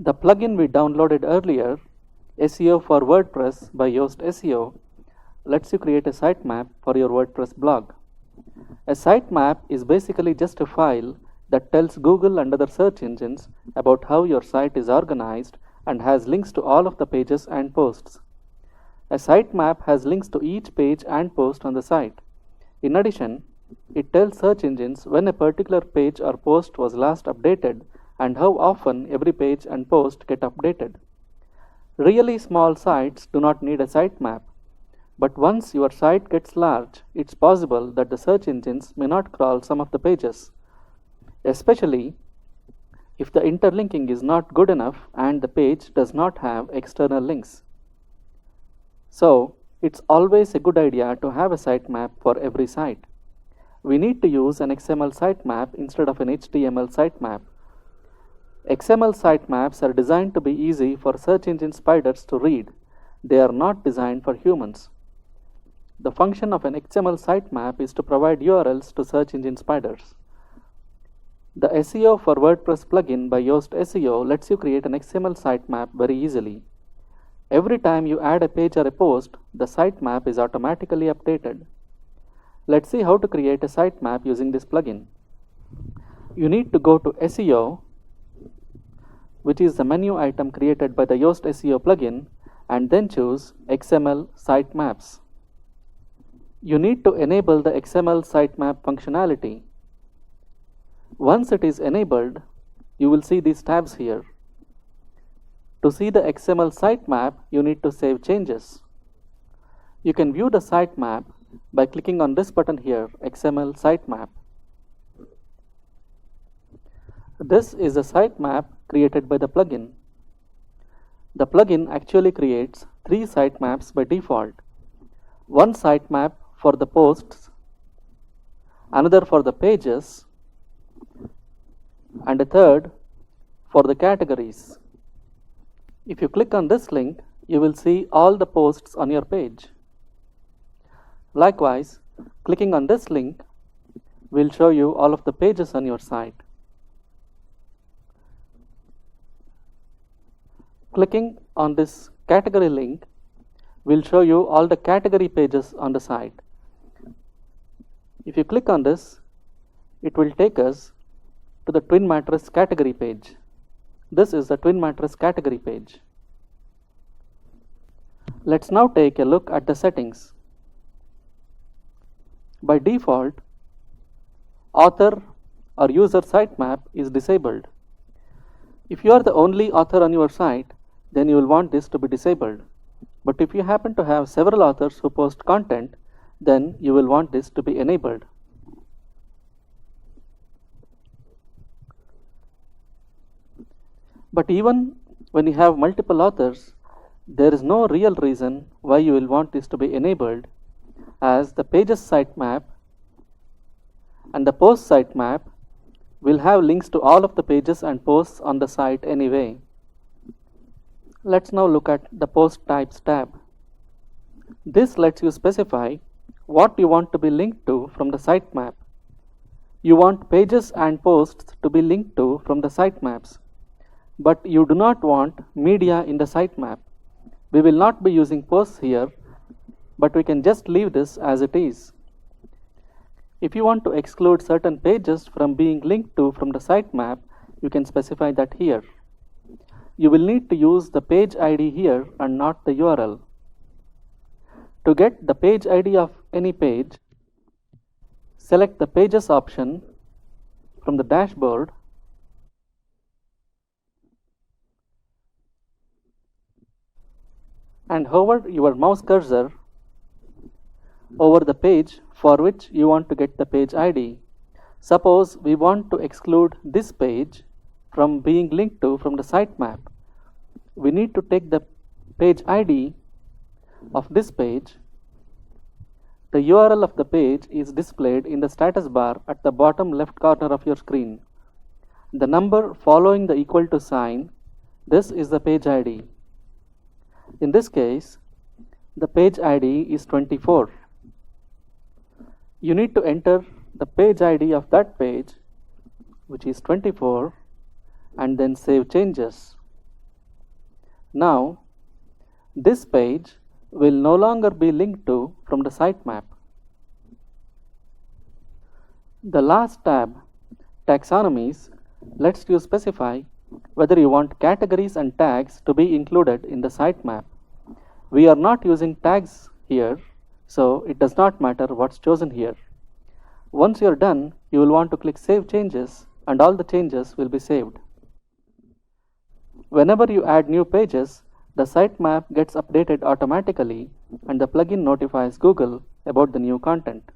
The plugin we downloaded earlier, SEO for WordPress by Yoast SEO, lets you create a sitemap for your WordPress blog. A sitemap is basically just a file that tells Google and other search engines about how your site is organized and has links to all of the pages and posts. A sitemap has links to each page and post on the site. In addition, it tells search engines when a particular page or post was last updated and how often every page and post get updated. Really small sites do not need a sitemap, but once your site gets large, it's possible that the search engines may not crawl some of the pages, especially if the interlinking is not good enough and the page does not have external links. So, it's always a good idea to have a sitemap for every site. We need to use an XML sitemap instead of an HTML sitemap. XML sitemaps are designed to be easy for search engine spiders to read. They are not designed for humans. The function of an XML sitemap is to provide URLs to search engine spiders. The SEO for WordPress plugin by Yoast SEO lets you create an XML sitemap very easily. Every time you add a page or a post, the sitemap is automatically updated. Let's see how to create a sitemap using this plugin. You need to go to SEO, which is the menu item created by the Yoast SEO plugin, and then choose XML Sitemaps. You need to enable the XML sitemap functionality. Once it is enabled, you will see these tabs here. To see the XML sitemap, you need to save changes. You can view the sitemap by clicking on this button here, XML sitemap. This is a sitemap created by the plugin. The plugin actually creates 3 sitemaps by default. One sitemap for the posts, another for the pages, and a third for the categories. If you click on this link, you will see all the posts on your page. Likewise, clicking on this link will show you all of the pages on your site. Clicking on this category link will show you all the category pages on the site. If you click on this, it will take us to the twin mattress category page. This is the twin mattress category page. Let's now take a look at the settings. By default, author or user sitemap is disabled. If you are the only author on your site, then you will want this to be disabled. But if you happen to have several authors who post content, then you will want this to be enabled. But even when you have multiple authors, there is no real reason why you will want this to be enabled, as the pages sitemap and the post sitemap will have links to all of the pages and posts on the site anyway. Let's now look at the post types tab. This lets you specify what you want to be linked to from the sitemap. You want pages and posts to be linked to from the sitemaps, but you do not want media in the sitemap. We will not be using posts here, but we can just leave this as it is. If you want to exclude certain pages from being linked to from the sitemap, you can specify that here. You will need to use the page ID here and not the URL. To get the page ID of any page, select the Pages option from the dashboard and hover your mouse cursor over the page for which you want to get the page ID. Suppose we want to exclude this page from being linked to from the sitemap. We need to take the page ID of this page. The URL of the page is displayed in the status bar at the bottom left corner of your screen. The number following the equal to sign, this is the page ID. In this case, the page ID is 24. You need to enter the page ID of that page, which is 24, and then save changes. Now, this page will no longer be linked to from the sitemap. The last tab, Taxonomies, lets you specify whether you want categories and tags to be included in the sitemap. We are not using tags here, so it does not matter what's chosen here. Once you are done, you will want to click Save Changes and all the changes will be saved. Whenever you add new pages, the sitemap gets updated automatically and the plugin notifies Google about the new content.